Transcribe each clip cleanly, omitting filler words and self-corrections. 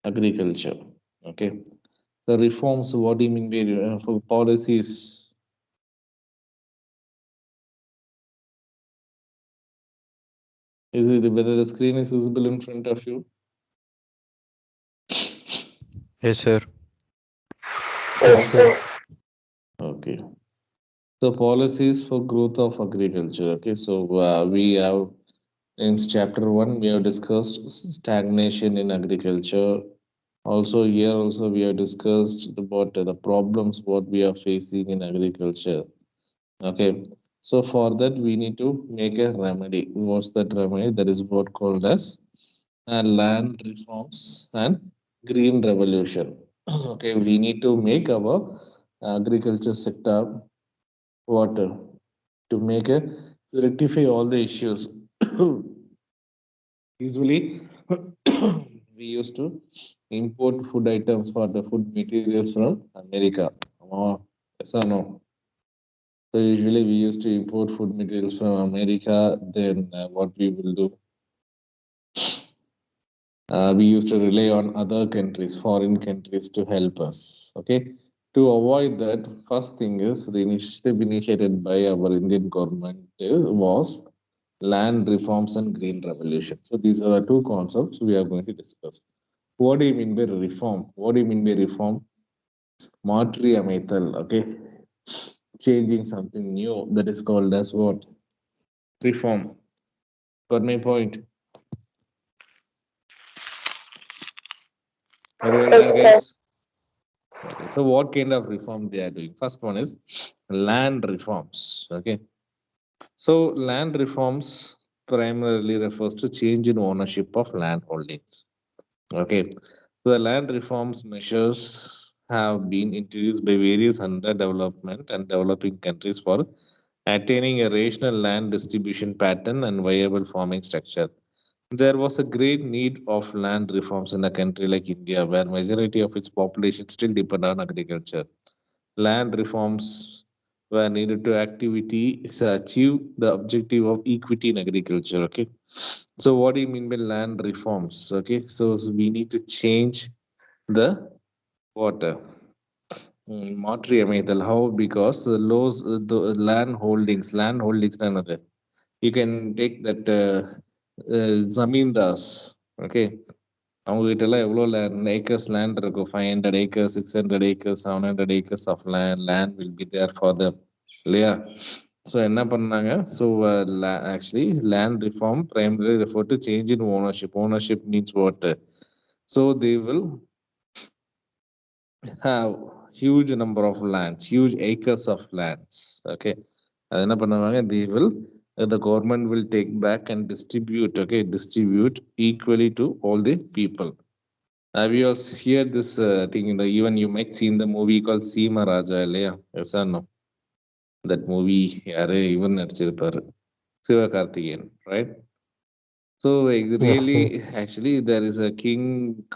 agriculture. Okay. The reforms, what do you mean by for policies? Is it whether the screen is visible in front of you? Yes, sir. Yes, sir. Okay. So policies for growth of agriculture. Okay. So we have in chapter one we have discussed stagnation in agriculture. Also here also we have discussed about the problems what we are facing in agriculture. Okay. So for that we need to make a remedy. What's that remedy? That is what called as land reforms and green revolution. Okay, we need to make our agriculture sector water to make a rectify all the issues. Usually, we used to import food items for the food materials from America. Oh, yes or no? So usually we used to import food materials from America. Then what we will do? We used to rely on other countries, foreign countries, to help us. Okay, to avoid that, first thing is the initiative initiated by our Indian government was land reforms and green revolution. So these are the two concepts we are going to discuss. What do you mean by reform? What do you mean by reform? Matri அமைத்தல். Okay, changing something new. That is called as what? Reform. Got my point? Everyone there, Yes, sir. guys? Okay, so what kind of reform they are doing? First one is land reforms. Okay, so land reforms primarily refers to change in ownership of land holdings. Okay, so the land reforms measures have been introduced by various underdevelopment and developing countries for attaining a rational land distribution pattern and viable farming structure. There was a great need of land reforms in a country like India, where majority of its population still depend on agriculture. Land reforms were needed to activity to achieve the objective of equity in agriculture. Okay, so what do you mean by land reforms? Okay, so we need to change the water. Matri அமைதல். How? Because the land holdings another. You can take that zamindars. Okay, அவங்க கிட்ட எல்லாம் எவ்வளோ acres land இருக்கும்? 500 acres, 600 acres, 700 acres of land will be there for them, இல்லையா? So என்ன பண்ணாங்க? So actually land reform primary refer to change in ownership. Ownership means what? So they will have huge number of lands, huge acres of lands. Okay, அது என்ன பண்ணுவாங்க? They will the government will take back and distribute. Okay, distribute equally to all the people. Have you also heard this thing in the, even you might see in the movie called Seema Raja, இல்லையா? Yes or no? That movie யாரு இவர் நடிச்சிருப்பாரு, Sivakarthikeyan, right? So Yes, sir. really, actually, there is a king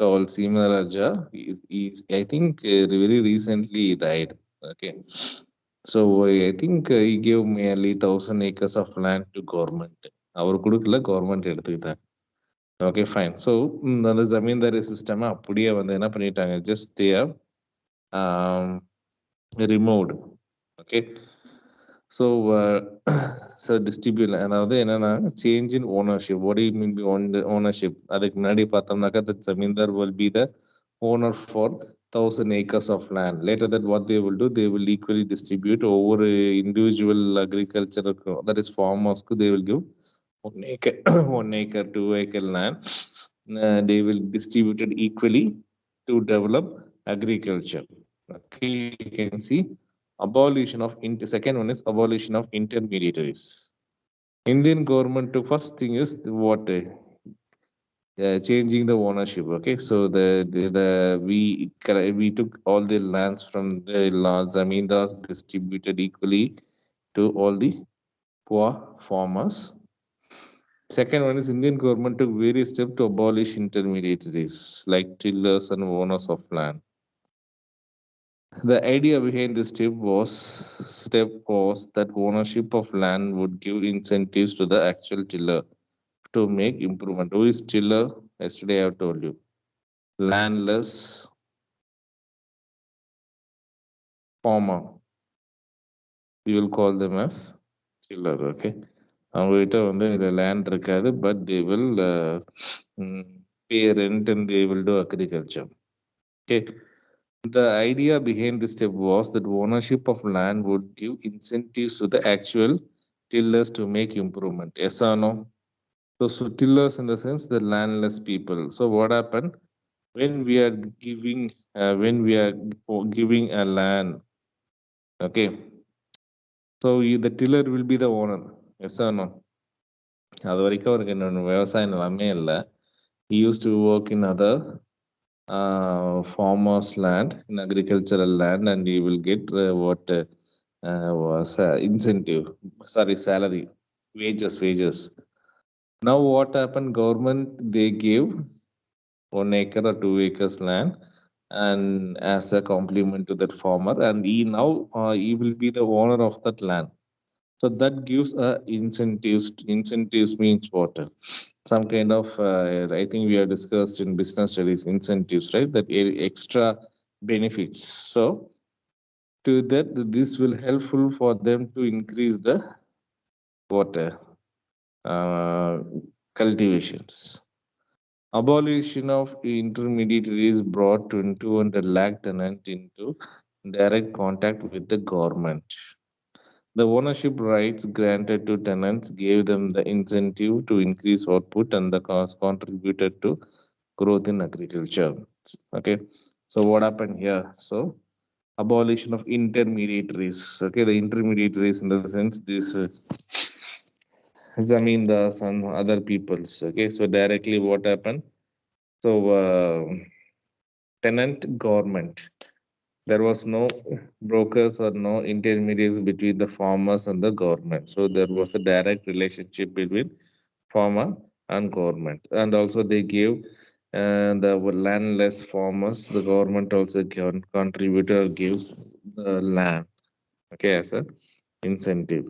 called Seema Raja. He's, I think, very recently died. Okay, so I think he gave nearly 1,000 acres of land to government. அவர் கொடுக்கல, government எடுத்துக்கிட்டாங்க. Okay fine. So அந்த zamindari system அப்படியே வந்து என்ன பண்ணிட்டாங்க? Just they removed. Okay, so so distribute, அதாவது என்னன்னா change in ownership. What you mean by ownership? அதுக்கு முன்னாடி பார்த்தோம்னாக்கா the zamindar will be the owner for 1,000 acres of land. Later that what they will do, they will equally distribute ஒவ்வொரு individual அக்ரிகல்ச்சருக்கு, that is farmersக்கு they will give 1 acre, 1 acre, 2 acre land. They will distribute it equally to develop agriculture. Okay, you can see abolition of second one is abolition of intermediaries. Indian government to first thing is what? Changing the ownership. Okay, so the we took all the lands from the lands, I mean thus distributed equally to all the poor farmers. Second one is Indian government took various steps to abolish intermediaries like tillers and owners of land. The idea behind this step was that ownership of land would give incentives to the actual tiller to make improvement. Who is tiller? Yesterday I have told you. landless farmer. You will call them as tiller. Okay. அவங்ககிட்ட வந்து இந்த land இருக்காது, but they will pay rent and they will do agriculture. Okay. The idea behind this step was that ownership of land would give incentives to the actual tillers to make improvement. Yes or no? So tillers in the sense the landless people. So what happened when we are giving giving a land? Okay. So the tiller will be the owner. Yes or no? அது வரைக்கும் அவருக்கு இன்னொன்று விவசாய நிலமே இல்லை. He used to work in other farmers land, in agricultural land, and he will get what was incentive, sorry, salary, wages. Now what happened, government they gave 1 acre or 2 acres land and as a compliment to that farmer, and he now he will be the owner of that land. So that gives a incentives means what, some kind of I think we have discussed in business studies incentives, right? That extra benefits. So to that, this will helpful for them to increase the water cultivations. Abolition of intermediaries brought 200 lakh tenant into direct contact with the government. The ownership rights granted to tenants gave them the incentive to increase output and the cost contributed to growth in agriculture. Okay, so what happened here? So abolition of intermediaries. Okay, the intermediaries in the sense this zamindars and other peoples. Okay, so directly what happened? So tenant government. There was no brokers or no intermediaries between the farmers and the government. So there was a direct relationship between farmer and government. And also they gave the landless farmers, the government also contributor gives the land, okay, as a incentive.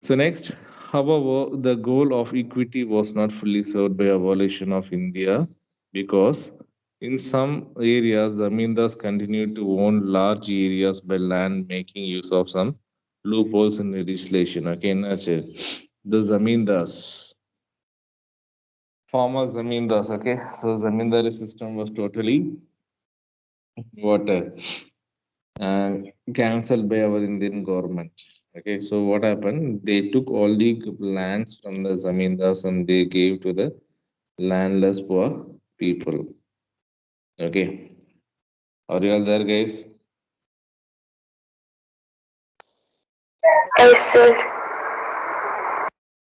So next, however, the goal of equity was not fully served by abolition of India because in some areas, zamindars continued to own large areas by land, making use of some loopholes in legislation. Okay, the zamindars, former zamindars. Okay, so zamindari system was totally what cancelled by our Indian government. Okay, so what happened? They took all the lands from the zamindars and they gave to the landless poor people. Okay, are you all there, guys? Yes, sir.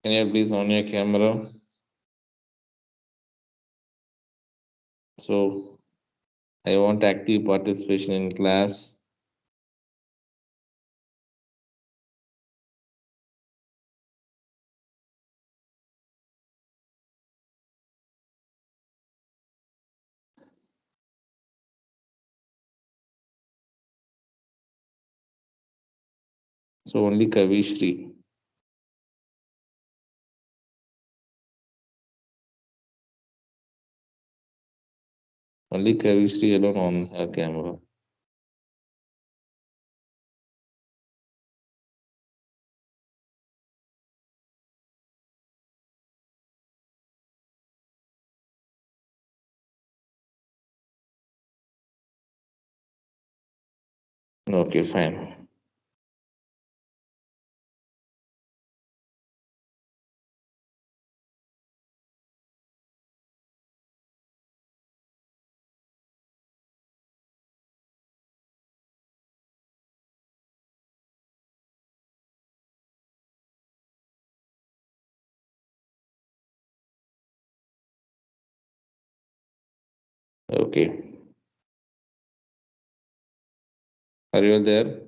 Can you please on your camera? So I want active participation in class. So only Kavishri. Only Kavishri alone on her camera. Okay, fine. Okay. Are you all there?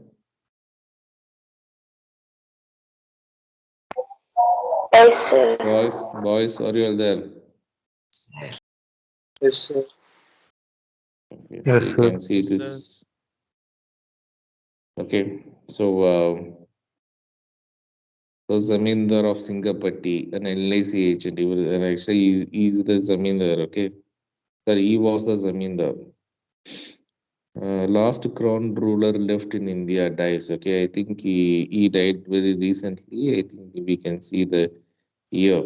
Yes, sir. Boys, are you all there? Yes, sir. Okay, so Yes, you sir. can see this. Okay, so Zamindar of Singapati, an LIC agent, he will actually he is the Zamindar. Okay, Sir, he was the zamindar. Last crown ruler left in India dies. Okay, I think he died very recently. I think we can see the year.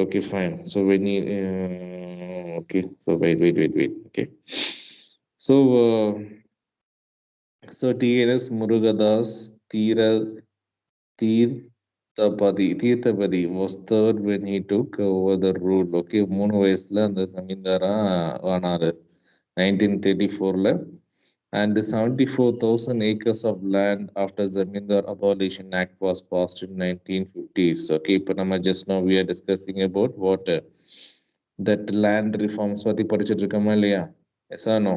Okay, fine. So when he okay, so wait. Okay, so TNS Murugadas Tirthapadi was third when he took over the rule. Okay, 3 வயசுல அந்த ஜமீன்தாரா ஆனாரு 1934ல. And the 74,000 acres of land after Zamindar Abolition Act was passed in 1950s. Okay, இப்போ நம்ம just now we are discussing about what that land reforms பத்தி படிச்சிட்டு இருக்கோமா இல்லையா? Yes or no?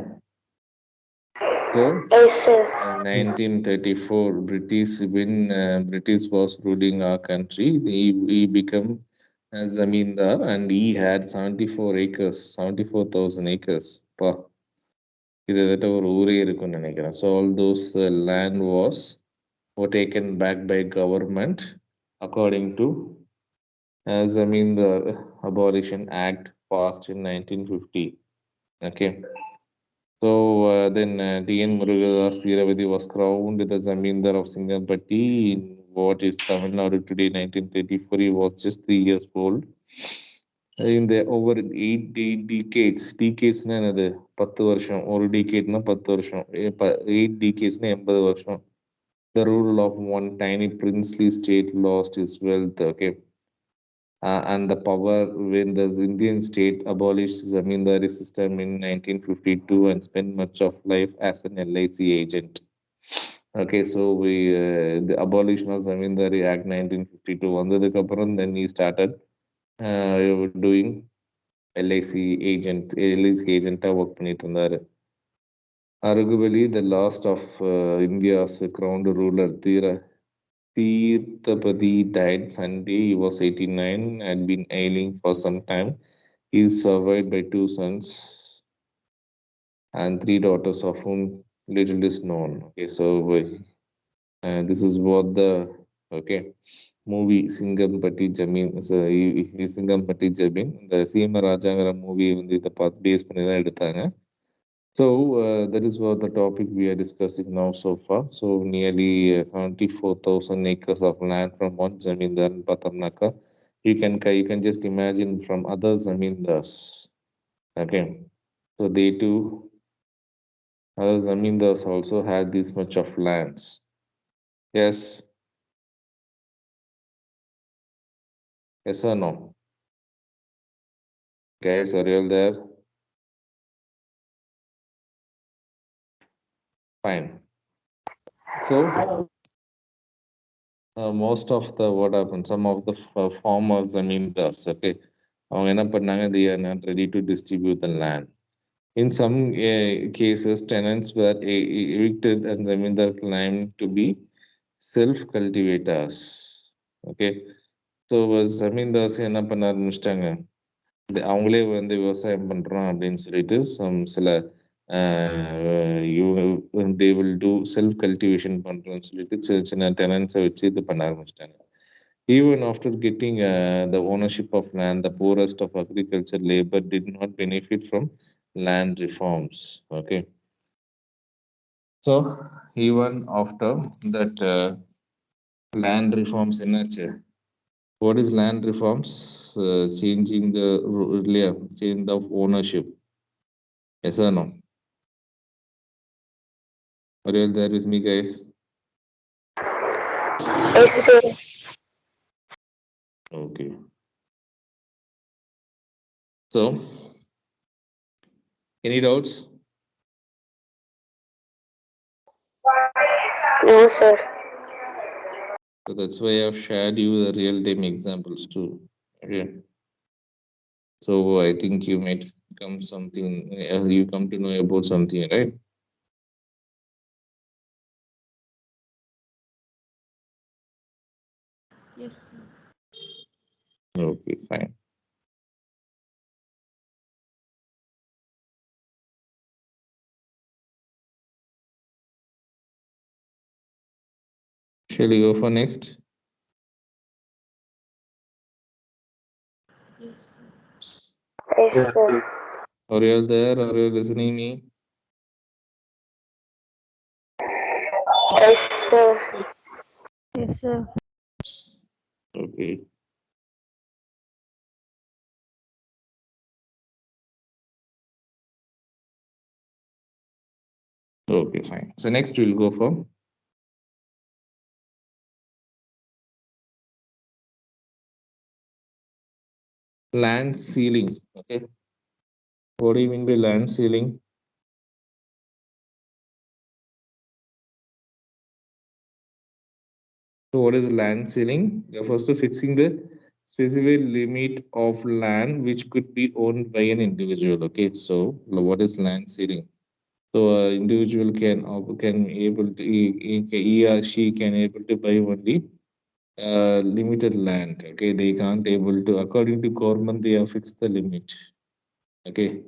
So Yes, sir. 1934 British when British was ruling our country, he became a zamindar and he had 74 acres, 74,000 acres. கிட்டத்தட்ட ஒரு ஊரே இருக்கும்னு நினைக்கிறேன். So all those land were taken back by government according to Zamindar Abolition Act passed in 1950. Okay. So then T.N. Murugadas Thiravadi was crowned the Zamindar of Singampatti in what is Tamil Nadu today, 1934. He was just 3 years old. In the over 8 decades என்னது 10 வருஷம், ஒரு டிகேட்னா 10 வருஷம், 8 decades 80 வருஷம். The rule of one tiny princely state lost its wealth. Okay. And the power when the Indian state abolished zamindari system in 1952 and spent much of life as an LIC agent. Okay, so the abolition of Zamindari Act 1952 வந்ததுக்கு அப்புறம் then he started doing LIC agent work பண்ணிட்டு இருந்தாரு. Arguably the last of India's crowned ruler Tirthapadi died Sunday. He was 89, had been ailing for some time. He is survived by 2 sons and 3 daughters, of whom little is known. Okay, so this is what the movie Singampatti Jamin. Singampatti Jamin. The Seema Rajangara movie வந்து இதை பார்த்து base பண்ணி தான் எடுத்தாங்க. So that is what the topic we are discussing now so far. So nearly 74,000 acres of land from one zamindar in Patamnaka. You can just imagine from other zamindars. Okay, so they too, other zamindars also had this much of lands. Yes, yes or no? Guys, are you all there? Fine. So most of the what happened, some of the former zamindars, okay, அவங்க என்ன பண்ணாங்க, they are not ready to distribute the land. In some cases, tenants were evicted and zamindar claimed to be self-cultivators. Okay, so zamindars என்ன பண்ண ஆரம்பிச்சிட்டாங்க, அவங்களே வந்து விவசாயம் பண்றோம் அப்படின்னு சொல்லிட்டு சில they will do self cultivation பண்றோம்னு சொல்லிட்டு சின்ன சின்ன டெனன்ஸை வச்சு இது பண்ண ஆரம்பிச்சிட்டாங்க. Even after getting the ownership of land, the poorest of agriculture labor did not benefit from land reforms. Okay, so even after that land reforms என்னாச்சு, what is land reforms? Changing the change of ownership. Yes or no? Are you all there with me, guys? Yes, sir. Okay. So, any doubts? No, sir. So that's why I've shared you the real-time examples too. Okay. So I think you might you come to know about something, right? Yes, sir. Okay, fine. Shall we go for next? Yes, sir. Yes, sir. Are you all there? Are you listening me? Yes, sir. Yes, sir. Okay. Okay, fine. So next we'll go for land ceiling. Okay. What do you mean by land ceiling? So what is land ceiling? Refers to fixing the specific limit of land which could be owned by an individual. Okay. So what is land ceiling? So individual can able to he or she can able to buy only limited land. Okay, they can't able to, according to government they have fixed the limit. Okay,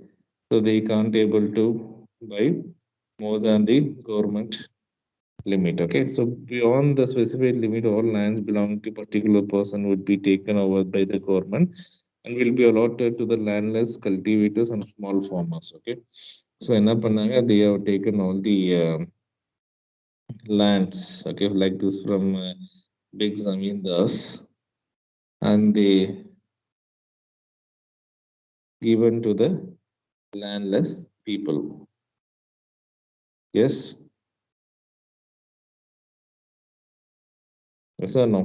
so they can't able to buy more than the government limit. Okay, so beyond the specified limit, all lands belonging to particular person would be taken over by the government and will be allotted to the landless cultivators and small farmers. Okay, so என்ன பண்ணாங்க, they have taken all the lands, okay, like this from big zamindars, and they given to the landless people. Yes, yes or no?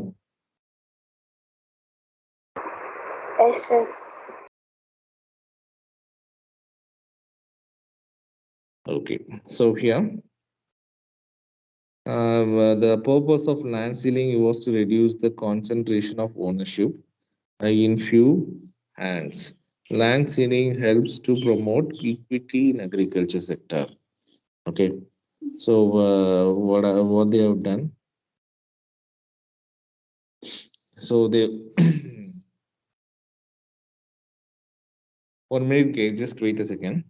Yes, sir. Okay, so here the purpose of land ceiling was to reduce the concentration of ownership in few hands. Land ceiling helps to promote equity in agriculture sector. Okay, so what they have done? So they 1 minute, okay, just wait a second.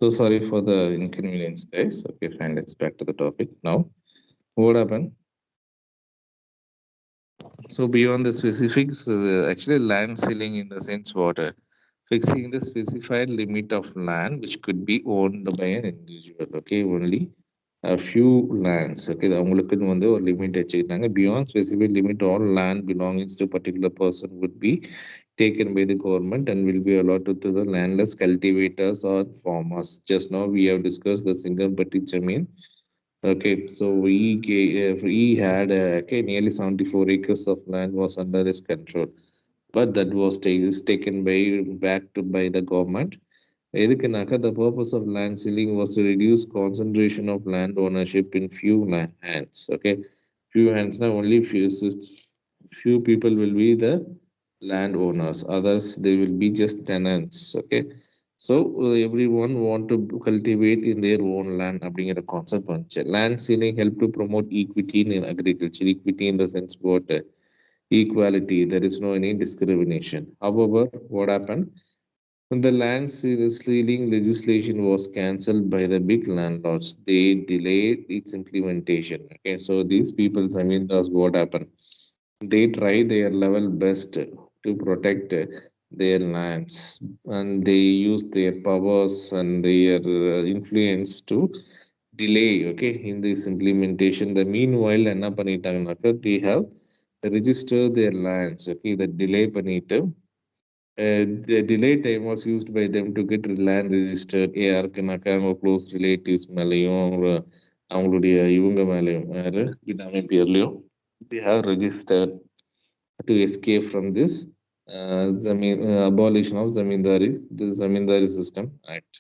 So sorry for the inconvenience, guys. Okay, fine. Let's back to the topic now. What happened? So beyond the specifics, actually land ceiling in the sense what fixing the specified limit of land which could be owned by an individual. Okay, only a few lands. Okay, அவங்களுக்குன்னு வந்து ஒரு limit வச்சுக்கிட்டாங்க. Beyond specific limit, all land belongings to particular person would be taken by the government and will be allotted to the landless cultivators or farmers. Just now we have discussed the single batti zamin. Okay, so he had okay, nearly 74 acres of land was under his control, but that was taken back to by the government. எதுக்குனாக்கா the purpose of land ceiling was to reduce concentration of land ownership in few hands. Okay, few hands now, only few people will be the landowners, others they will be just tenants. Okay, so everyone want to cultivate in their own land அப்படிங்கிற concept வந்துச்சு. Land ceiling help to promote equity in agriculture. Equity in the sense what equality, there is no any discrimination. However, what happened when the land ceiling legislation was cancelled by the big landlords, they delayed its implementation. Okay, so these people, I mean, that's what happened. They try their level best to protect their lands, and they use their powers and their influence to delay, okay, in this implementation. The meanwhile என்ன பண்ணிட்டாங்கனாக்கா they have registered their lands. Okay, the delay பண்ணிட்டு the delay time was used by them to get land registered. யாருக்குனாக்கா அவங்க close relatives மேலேயும் அவங்களுடைய இவங்க மேலேயும் யாரு பினாமி பேர்லையும் they have registered to escape from this abolition of zamindari, the zamindari system act.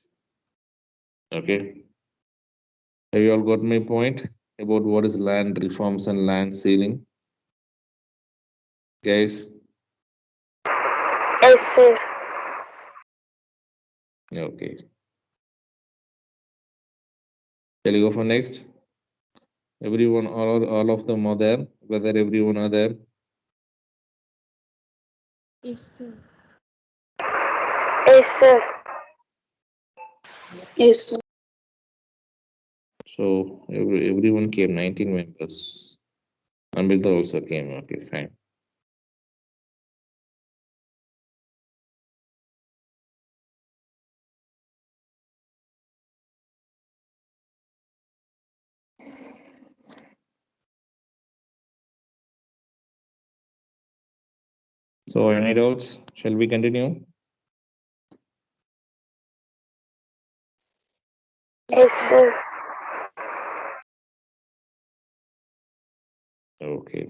Okay, have you all got my point about what is land reforms and land ceiling, guys? Yes, sir. Okay, shall we go for next? Everyone, all of them are there, whether everyone are there? Yes, sir. Yes, sir. Yes, sir. So everyone came, 19 members. Amrita also came. Okay, fine. So any doubts? Shall we continue? Yes, sir. Okay.